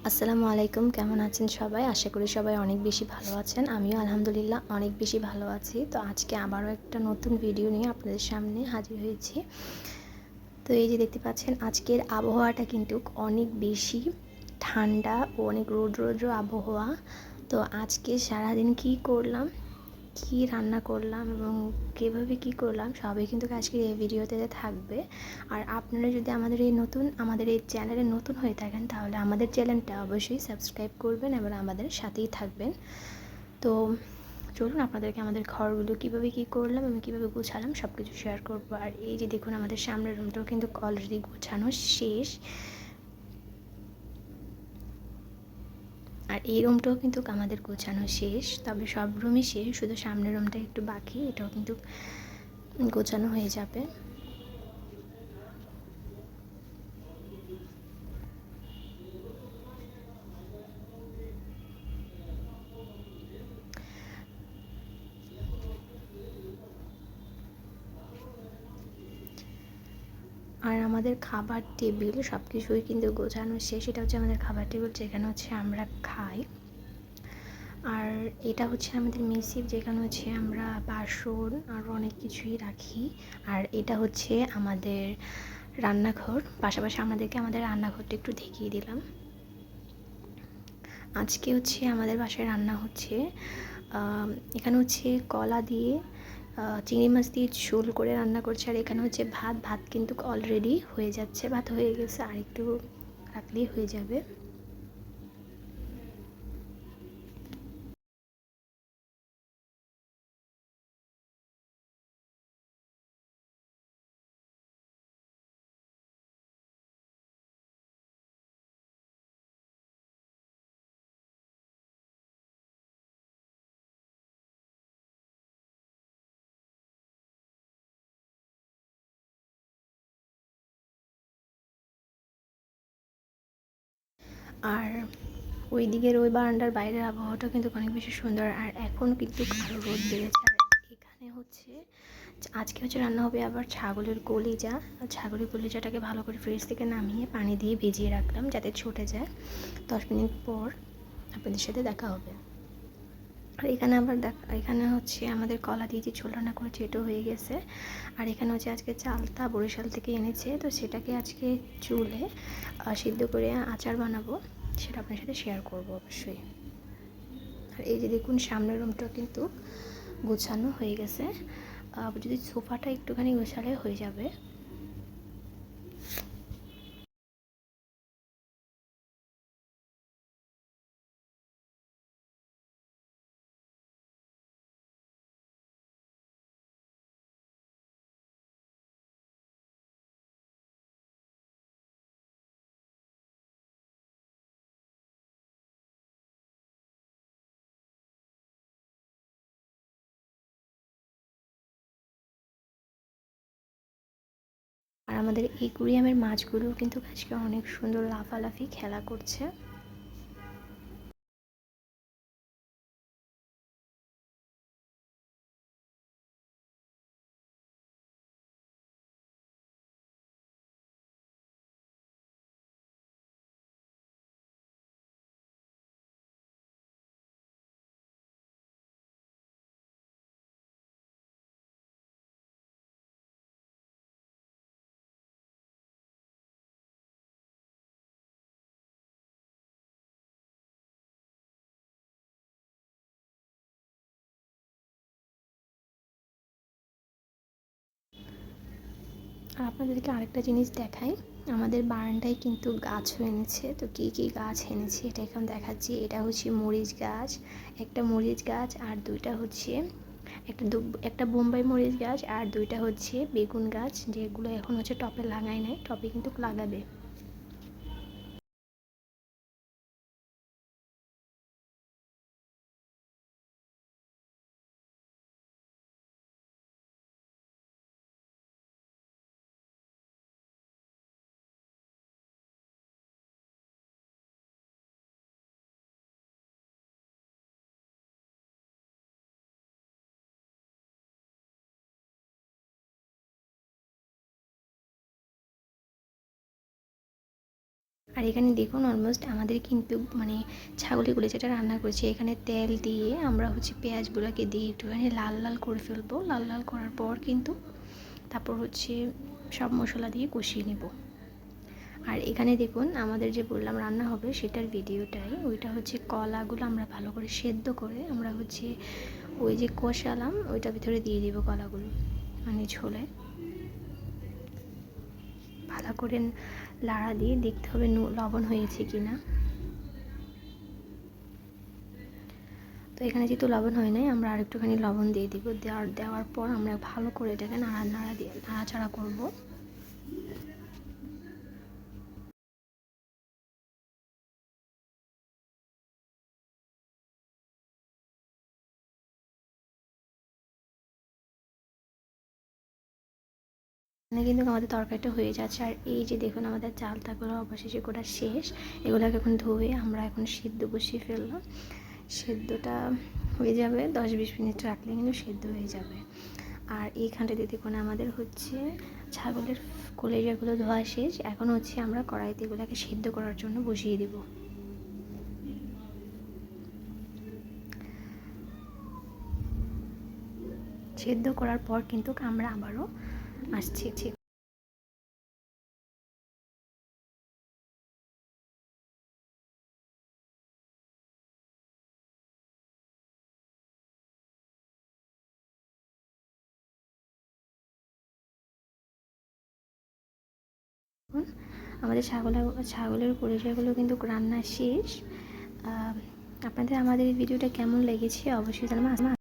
আসসালামু আলাইকুম। কেমন আছেন সবাই? আশা করি সবাই অনেক বেশি ভালো আছেন। আমিও আলহামদুলিল্লাহ অনেক বেশি ভালো আছি। তো আজকে আবারও একটা নতুন ভিডিও নিয়ে আপনাদের সামনে হাজির হয়েছি। তো এই যে দেখতে পাচ্ছেন আজকের আবহাওয়াটা কিন্তু অনেক বেশি ঠান্ডা ও অনেক রৌদ্র আবহাওয়া। তো আজকে সারাদিন কী করলাম, কি রান্না করলাম এবং কীভাবে কী করলাম সবই কিন্তু আজকের এই ভিডিওতে থাকবে। আর আপনারা যদি আমাদের এই চ্যানেলে নতুন হয়ে থাকেন তাহলে আমাদের চ্যানেলটা অবশ্যই সাবস্ক্রাইব করবেন এবং আমাদের সাথেই থাকবেন। তো চলুন আপনাদেরকে আমাদের ঘরগুলো কীভাবে কী করলাম এবং কীভাবে গুছালাম সব কিছু শেয়ার করবো। আর এই যে দেখুন আমাদের সামনের রুমটাও কিন্তু অলরেডি গোছানো শেষ। আর এই রুমটাও কিন্তু আমাদের গোছানো শেষ, তবে সব রুমই শেষ, শুধু সামনের রুমটা একটু বাকি, এটাও কিন্তু গোছানো হয়ে যাবে। আর আমাদের খাবার টেবিল সব কিছুই কিন্তু গোছানো শেষ। এটা হচ্ছে আমাদের খাবার টেবিল, যেখানে হচ্ছে আমরা খাই। আর এটা হচ্ছে আমাদের মিসিপ, যেখানে হচ্ছে আমরা বাসন আর অনেক কিছুই রাখি। আর এটা হচ্ছে আমাদের রান্নাঘর, পাশাপাশি আমাদের রান্নাঘরটা একটু দেখিয়ে দিলাম। আজকে হচ্ছে আমাদের বাসায় রান্না হচ্ছে, এখানে হচ্ছে কলা দিয়ে চিংড়ি মাছ দিয়ে ঝোল করে রান্না করছে। আর এখানে হচ্ছে ভাত কিন্তু অলরেডি হয়ে যাচ্ছে, ভাত হয়ে গেছে, আর একটু রাখলেই হয়ে যাবে। আর ওই দিকের ওই বারান্দার বাইরের আবহাওয়াটা কিন্তু অনেক বেশি সুন্দর। আর এখন কিন্তু আরও রোদ বেড়েছে। আর এখানে হচ্ছে আজকে হচ্ছে রান্না হবে আবার ছাগলের কলিজা। ছাগলের কলিজাটাকে ভালো করে ফ্রিজ থেকে নামিয়ে পানি দিয়ে ভিজিয়ে রাখলাম যাতে ছুটে যায়। 10 মিনিট পর আপনাদের সাথে দেখা হবে। আর এখানে এখানে হচ্ছে আমাদের কলা দিয়ে যে ঝোল রান্না করেছে এটাও হয়ে গেছে। আর এখানে হচ্ছে আজকে চালতা বরিশাল থেকে এনেছে, তো সেটাকে আজকে চুলে সিদ্ধ করে আচার বানাবো, সেটা আপনার সাথে শেয়ার করবো অবশ্যই। আর এই যে দেখুন সামনের রুমটা কিন্তু গোছানো হয়ে গেছে, যদি সোফাটা একটুখানি গোছালে হয়ে যাবে। আর আমাদের একুরিয়ামের মাছগুলো কিন্তু আজকে অনেক সুন্দর লাফালাফি খেলা করছে। আর আপনাদেরকে আরেকটা জিনিস দেখাই, আমাদের বারান্দায় কিন্তু গাছও এনেছে। তো কী কী গাছ এনেছে এটা এখন দেখাচ্ছি। এটা হচ্ছে মরিচ গাছ, একটা মরিচ গাছ, আর দুইটা হচ্ছে একটা বোম্বাই মরিচ গাছ, আর দুইটা হচ্ছে বেগুন গাছ, যেগুলো এখন হচ্ছে টপে লাগাই নাই, টপে কিন্তু লাগাবে। আর এখানে দেখুন অলমোস্ট আমাদের কিন্তু মানে ছাগলিগুলো যেটা রান্না করেছি এখানে তেল দিয়ে আমরা হচ্ছে পেঁয়াজগুলোকে দিয়ে একটুখানি লাল লাল করে ফেলবো। লাল লাল করার পর কিন্তু তারপর হচ্ছে সব মশলা দিয়ে কষিয়ে নেব। আর এখানে দেখুন আমাদের যে বললাম রান্না হবে সেটার ভিডিওটাই, ওইটা হচ্ছে কলাগুলো আমরা ভালো করে সেদ্ধ করে আমরা হচ্ছে ওই যে কষালাম ওইটার ভিতরে দিয়ে দিব কলাগুলো, মানে ঝোলে ভালো করে লাড়া দিয়ে দেখতে হবে লবণ হয়েছে কিনা। তো এখানে যেহেতু লবণ হয় নাই আমরা আর একটুখানি লবণ দিয়ে দিব। দেওয়ার পর আমরা ভালো করে এটাকে নাড়াচাড়া করবো। এখানে কিন্তু আমাদের তরকারিটা হয়ে যাচ্ছে। আর এই যে দেখুন আমাদের চালটাগুলো অবশেষে গোটা শেষ। এগুলোকে এখন ধুয়ে আমরা এখন সিদ্ধ বসিয়ে ফেললাম। সেদ্ধটা হয়ে যাবে 10-20 মিনিট রাখলে কিন্তু সেদ্ধ হয়ে যাবে। আর এইখানটাতে দেখুন আমাদের হচ্ছে ছাগলের কলেজাগুলো ধোয়া শেষ। এখন হচ্ছে আমরা কড়াইতে এগুলোকে সিদ্ধ করার জন্য বসিয়ে দেব। সেদ্ধ করার পর কিন্তু আমরা আবারও আসছি। আমাদের ছাগলের পরিচয়গুলো কিন্তু রান্না শেষ। আপনাদের আমাদের এই ভিডিওটা কেমন লেগেছে অবশ্যই জানাবেন।